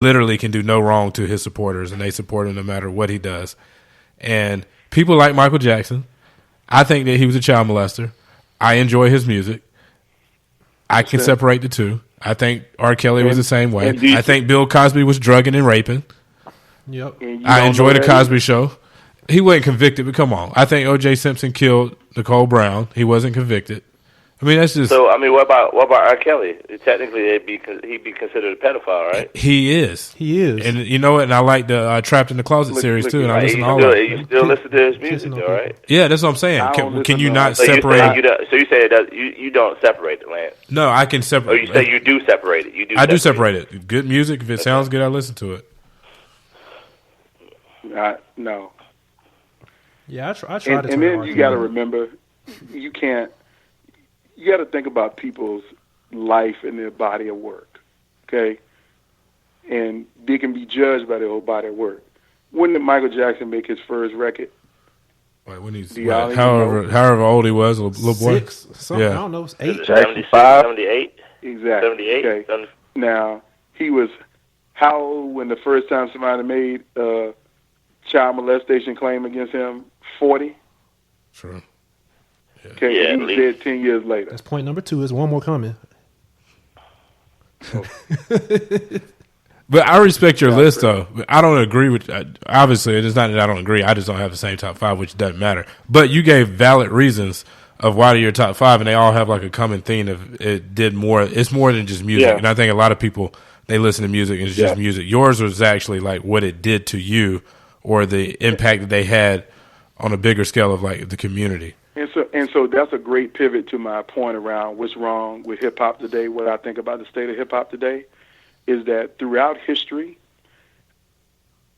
literally can do no wrong to his supporters, and they support him no matter what he does. And people like Michael Jackson, I think that he was a child molester. I enjoy his music. I can separate the two. I think R. Kelly was the same way. I think Bill Cosby was drugging and raping. Yep. I enjoy the Cosby Show. He wasn't convicted, but come on. I think O.J. Simpson killed Nicole Brown. He wasn't convicted. I mean, that's just. So, I mean, what about R. Kelly? Technically, he'd be considered a pedophile, right? He is. And you know what? And I like the Trapped in the Closet series too. And I listen to all of it. You still listen to his music, though, right? Yeah, that's what I'm saying. Can you not separate? So you say you don't separate it, Lance? No, I can separate. Or you say you do separate it? I do separate it. Good music. If it sounds good, I listen to it. No. Yeah, I try to. And then you got to remember, you got to think about people's life and their body of work, okay? And they can be judged by their whole body of work. When did Michael Jackson make his first record? Wait, when he's however old he was, a little boy. 6, something, I don't know, 8. 75, 78. Exactly. 78. Okay. Now he was how old when the first time somebody made a child molestation claim against him? 40. Sure. Yeah. Okay, he was dead 10 years later. That's point number 2. Is one more coming. Oh. But I respect your list, though. I don't agree with. Obviously, it's not that I don't agree. I just don't have the same top 5, which doesn't matter. But you gave valid reasons of why you're top 5, and they all have like a common theme of it did more. It's more than just music, and I think a lot of people they listen to music and it's just music. Yours was actually like what it did to you, or the impact that they had on a bigger scale of like the community. And so that's a great pivot to my point around what's wrong with hip hop today. What I think about the state of hip hop today is that throughout history,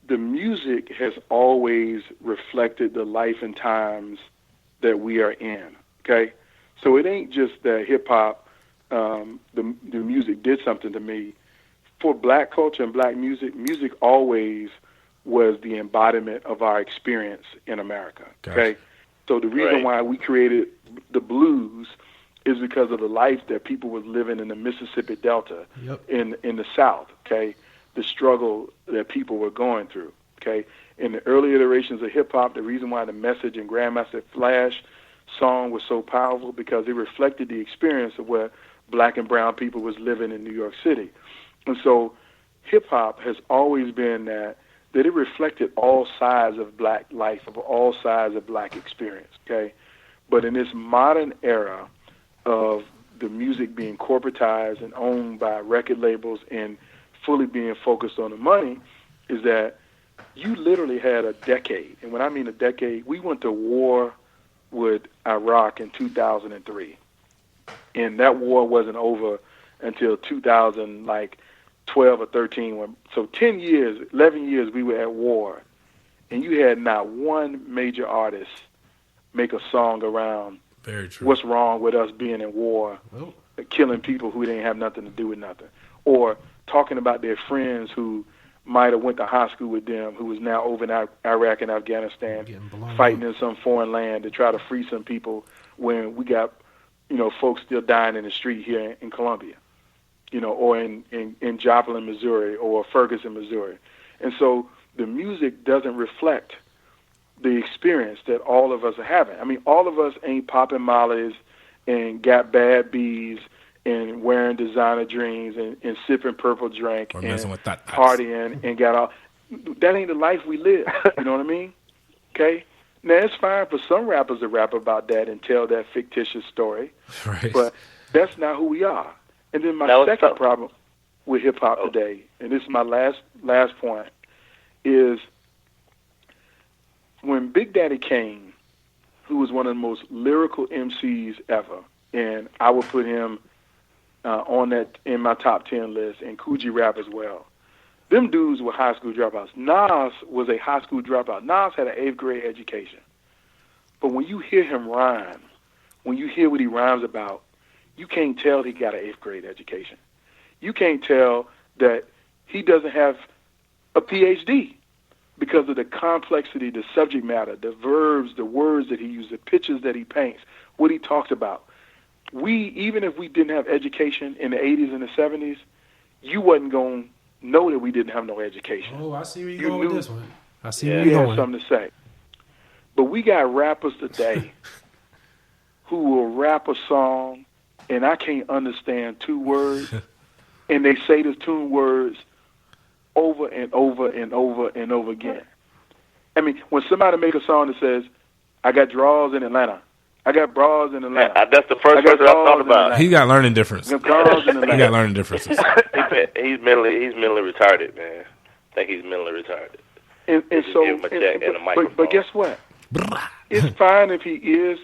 the music has always reflected the life and times that we are in. Okay, so it ain't just that hip hop, the music did something to me. For black culture and black music, music always was the embodiment of our experience in America. Okay. So the reason why we created the blues is because of the life that people was living in the Mississippi Delta, in the South, okay? The struggle that people were going through, okay? In the early iterations of hip-hop, the reason why the Message and Grandmaster Flash song was so powerful because it reflected the experience of where black and brown people was living in New York City. And so hip-hop has always been that it reflected all sides of black life, of all sides of black experience, okay? But in this modern era of the music being corporatized and owned by record labels and fully being focused on the money, is that you literally had a decade. And when I mean a decade, we went to war with Iraq in 2003. And that war wasn't over until 2012 or 13. So 10 years, 11 years we were at war. And you had not one major artist make a song around what's wrong with us being in war, killing people who didn't have nothing to do with nothing, or talking about their friends who might have went to high school with them, who was now over in Iraq and Afghanistan, fighting in some foreign land to try to free some people when we got, folks still dying in the street here in Columbia, or in Joplin, Missouri, or Ferguson, Missouri. And so the music doesn't reflect the experience that all of us are having. I mean, all of us ain't popping mollies and got bad bees and wearing designer dreams and sipping purple drink and partying and got all. That ain't the life we live. You know what I mean? Okay? Now, it's fine for some rappers to rap about that and tell that fictitious story, but that's not who we are. And then my second problem with hip-hop today, and this is my last point, is when Big Daddy Kane, who was one of the most lyrical MCs ever, and I would put him on that in my top 10 list, and Coogee Rap as well. Them dudes were high school dropouts. Nas was a high school dropout. Nas had an 8th grade education. But when you hear him rhyme, when you hear what he rhymes about, you can't tell he got an 8th grade education. You can't tell that he doesn't have a PhD because of the complexity, the subject matter, the verbs, the words that he uses, the pictures that he paints, what he talks about. Even if we didn't have education in the 80s and the 70s, you wasn't going to know that we didn't have no education. Oh, I see where You you're going knew- with this one. I see where We you're had going. something to say. But we got rappers today who will rap a song and I can't understand 2 words, and they say the 2 words over and over and over and over again. I mean, when somebody make a song that says, I got draws in Atlanta, I got bras in Atlanta. That's the first person I thought about. He got learning differences. I got draws in Atlanta. He got learning differences. He's mentally retarded, man. I think he's mentally retarded. And so, give him a check and a microphone. but guess what? It's fine if he is,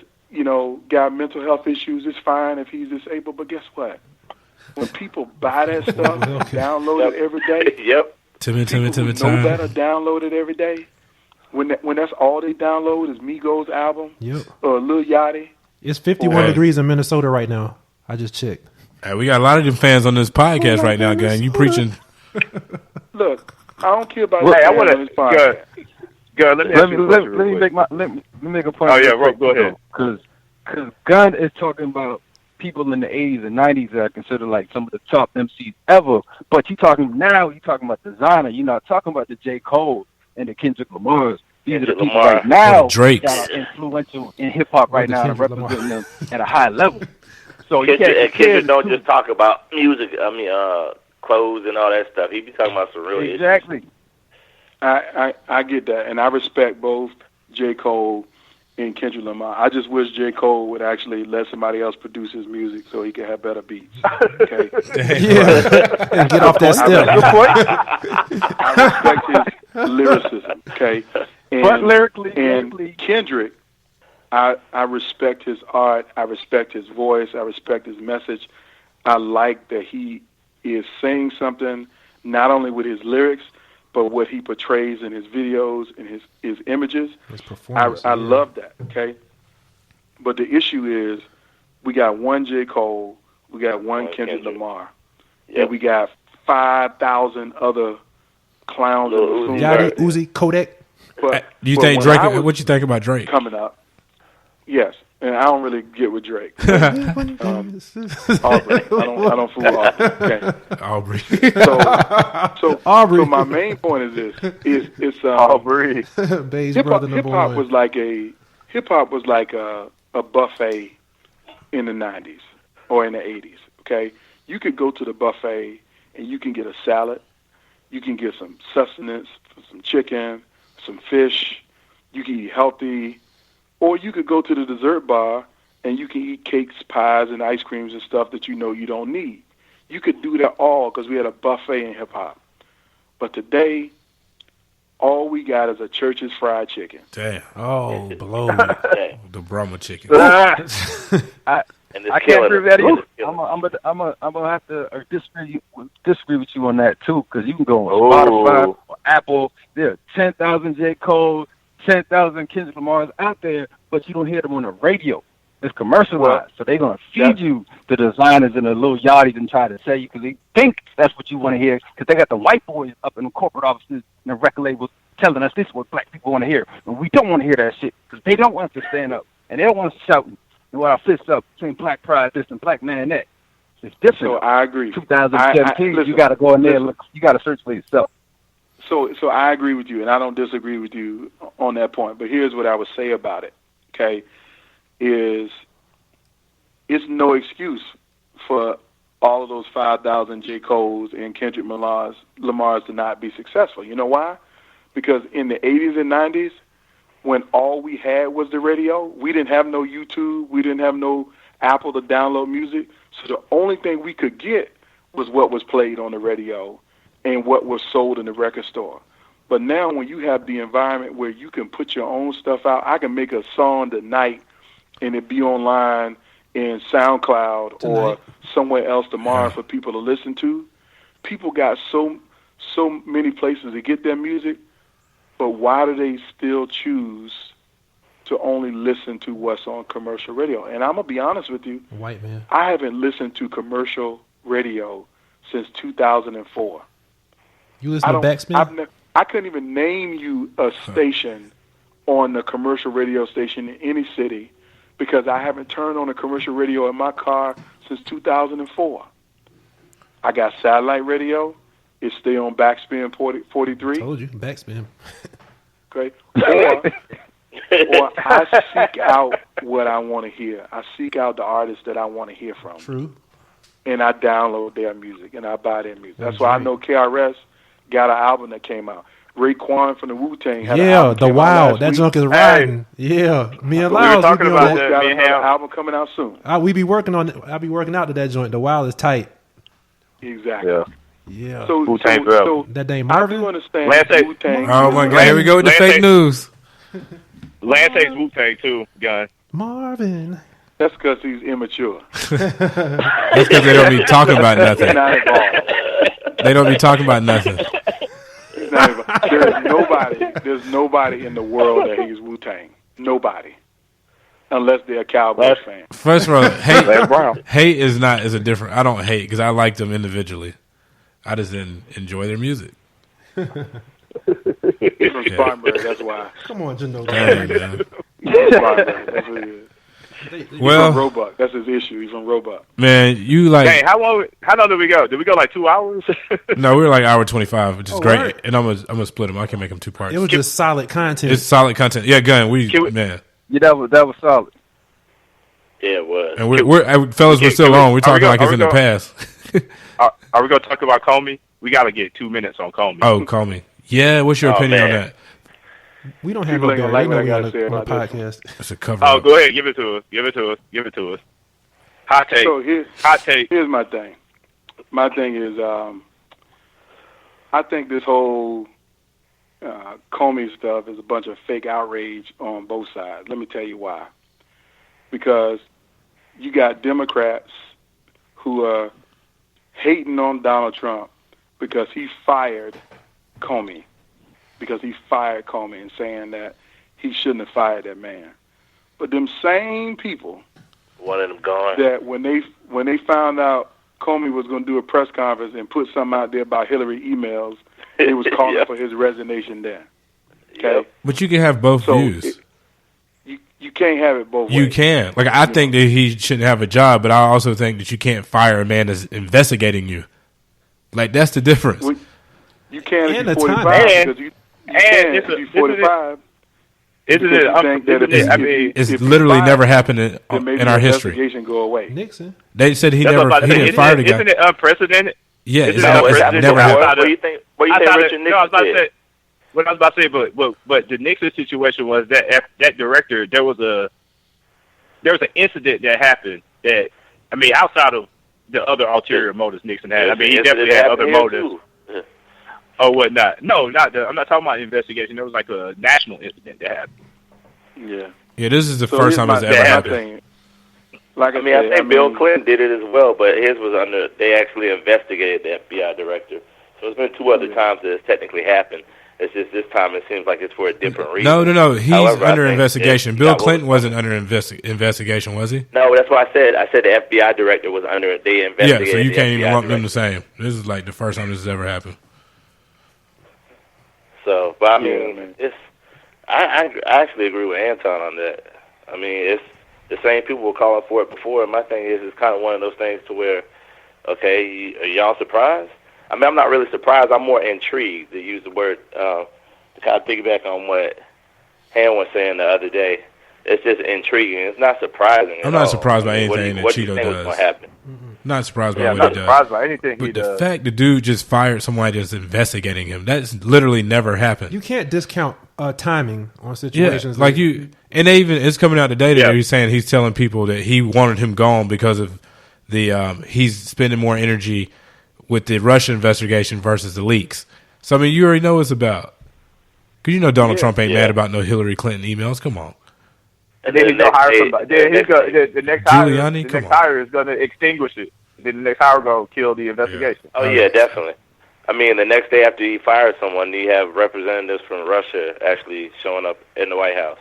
got mental health issues. It's fine if he's disabled. But guess what? When people buy that stuff, download it every day. Yep. Timmy, know better, download it every day. When that's all they download is Migos album or Lil Yachty. It's 51 degrees in Minnesota right now. I just checked. Hey, we got a lot of them fans on this podcast right now, gang. You preaching? Look, I don't care about. Hey, I want to. Good. Let me make a point. Oh yeah, Rob, go ahead. Because Gunn is talking about people in the 80s and 90s that are considered like some of the top MCs ever. But you're talking about designer. You're not talking about the J. Cole and the Kendrick Lamars. These are the people right now Drakes that are influential in hip hop right now and representing them at a high level. So Kendrick don't just talk about music. I mean, clothes and all that stuff. He be talking about some real issues. Exactly. I get that, and I respect both J. Cole and Kendrick Lamar. I just wish J. Cole would actually let somebody else produce his music so he could have better beats. Okay. And get off that step. I respect his lyricism. Okay. But lyrically, Kendrick, I respect his art. I respect his voice. I respect his message. I like that he is saying something not only with his lyrics, but what he portrays in his videos and his images. His performance. I love that, okay? But the issue is we got one J. Cole, we got one Kendrick Lamar, and we got 5,000 other clowns. Yachty, Uzi, Kodak. But, do you think Drake? What you think about Drake coming up? Yes, and I don't really get with Drake. Aubrey, I don't fool Aubrey. Okay. Aubrey. So Aubrey. So my main point is this: it's Aubrey. Hip hop was like a buffet in the 90s or in the 80s. Okay, you could go to the buffet and you can get a salad, you can get some sustenance, some chicken, some fish. You can eat healthy. Or you could go to the dessert bar and you can eat cakes, pies, and ice creams and stuff that you don't need. You could do that all because we had a buffet in hip-hop. But today, all we got is a Church's fried chicken. Damn. Oh, blow me. The Brahma chicken. I can't agree with that either. I'm gonna have to disagree with you on that too, because you can go on Spotify or Apple. There are 10,000 J. Cole, 10,000 Kendrick Lamars out there, but you don't hear them on the radio. It's commercialized, so they're gonna feed you the designers and the little yachties and try to sell you because they think that's what you want to hear. Because they got the white boys up in the corporate offices and the record labels telling us this is what black people want to hear, and we don't want to hear that shit because they don't want us to stand up and they don't want us shouting and with our fists up between black pride this and black man that. It's different. So I agree. 2017, you got to go in there and look. You got to search for yourself. So I agree with you, and I don't disagree with you on that point. But here's what I would say about it. Okay, it's no excuse for all of those 5,000 J. Cole's and Kendrick Lamar's to not be successful. You know why? Because in the 80s and 90s, when all we had was the radio, we didn't have no YouTube, we didn't have no Apple to download music. So the only thing we could get was what was played on the radio and what was sold in the record store. But now when you have the environment where you can put your own stuff out, I can make a song tonight and it be online in SoundCloud or somewhere else tomorrow for people to listen to. People got so many places to get their music, but why do they still choose to only listen to what's on commercial radio? And I'm going to be honest with you. White man. I haven't listened to commercial radio since 2004. You listen to Backspin? I couldn't even name you a station on the commercial radio station in any city because I haven't turned on a commercial radio in my car since 2004. I got satellite radio, is stay on backspin 43. Told you, backspin. Okay. Or I seek out what I want to hear. I seek out the artists that I want to hear from. True. And I download their music and I buy their music. That's why I know KRS got an album that came out. Raekwon from the Wu-Tang had an album The Wild. That junk is riding. Yeah. Me and Lyles, we were talking about that. Got another album coming out soon. We be working on it. I'll be working out to that joint. The Wild is tight. Exactly. Yeah. So that name Marvin? I do understand Wu-Tang. Oh my God, here we go with the fake news. Lance hates Wu-Tang too, Gunn. Marvin. That's because he's immature. That's because they don't be talking about nothing. He's not involved. They don't be talking about nothing. There's nobody in the world that hates Wu-Tang. Nobody. Unless they're a Cowboys fan. First of all, hate is a different. I don't hate because I like them individually. I just didn't enjoy their music. He's from Spartanburg, that's why. Come on, Jendo. That's what it is. He's Well, from Roebuck. That's his issue. He's from Roebuck. Man, you like. Hey, how long did we go? Did we go like 2 hours? No, we were like hour 25, which is great. Right. And I'm gonna split them. I can make them two parts. It was just solid content. It's solid content. Yeah, Gunn. Man. Yeah, that was solid. Yeah, it was. And we're fellas, we're still on. We're talking like it's in the past. Are we gonna talk about Comey? We gotta get 2 minutes on Comey. Oh, call me. Yeah, what's your opinion on that? We don't have no People ain't bill. gonna like We what I know gotta we say on a about podcast. It's a cover. Oh, go ahead. Give it to us. Hot take. So Hot take. here's my thing. My thing is, I think this whole Comey stuff is a bunch of fake outrage on both sides. Let me tell you why. Because you got Democrats who are hating on Donald Trump because he fired Comey. And saying that he shouldn't have fired that man. But them same people One of them gone. that when they found out Comey was going to do a press conference and put something out there about Hillary emails, they was calling for his resignation then. Okay? Yep. But you can have both views. You can't have it both ways. You can. Like, I think that he shouldn't have a job, but I also think that you can't fire a man that's investigating you. Like, that's the difference. Well, you can if And you're the time. 45 because you can if you're 45. Isn't it? I mean, It's literally never happened in our history. Investigation go away. Nixon. They said he that's what I was about to say. didn't fire the guy. Isn't it unprecedented? Yeah, it's Isn't never, it never happened. What do you think Richard Nixon did? What I was about to say, but the Nixon situation was that director, there was an incident that happened that, I mean, outside of the other ulterior motives Nixon had. I mean, he definitely had other motives. Yeah. Oh, whatnot. No, not the. I'm not talking about investigation. There was like a national incident that happened. Yeah. Yeah, this is the So first here's time it's my ever thing. happened. Like I mean, I think Bill Clinton did it as well, but his was under. They actually investigated the FBI director. So it's been two other times that it's technically happened. It's just this time it seems like it's for a different reason. No. He's However, under I think investigation. Bill Clinton wasn't under investigation, was he? No, that's what I said. I said the FBI director was under. They Yeah, investigated. so you the can't FBI even lump them director. the same. This is like the first time this has ever happened. So, but I mean, man. it's. I actually agree with Anton on that. I mean, it's the same people were calling for it before. And my thing is, it's kind of one of those things to where, okay, are y'all surprised? I mean, I'm not really surprised. I'm more intrigued, to use the word, to kind of piggyback on what Han was saying the other day. It's just intriguing. It's not surprising. I'm not surprised by anything that what do you Cheeto think was does. going to happen? Not surprised by Yeah, I'm what not he does. surprised by anything he But the does. fact the dude just fired somebody that's investigating him, that's literally never happened. You can't discount timing on Yeah, situations. like you, and they even it's coming out today that he's saying he's telling people that he wanted him gone because of the he's spending more energy with the Russia investigation versus the leaks. So I mean, you already know what it's about. Because you know Donald Trump ain't mad about no Hillary Clinton emails. Come on. And then he's gonna hire somebody. Then the next Giuliani? hire, Come the next on. hire is gonna extinguish it. Then the next hire gonna kill the investigation. Oh, yeah, definitely. I mean, the next day after he fired someone, you have representatives from Russia actually showing up in the White House.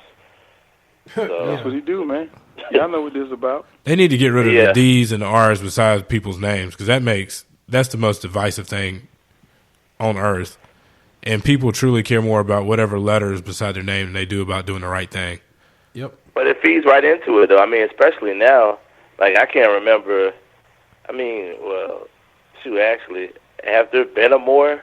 So, That's what he do, man. Y'all know what this is about. They need to get rid of Yeah. the D's and the R's besides people's names because that's the most divisive thing on earth. And people truly care more about whatever letters beside their name than they do about doing the right thing. Yep. but it feeds right into it, though. I mean, especially now, like, I can't remember. I mean, well, shoot, actually, have there been a more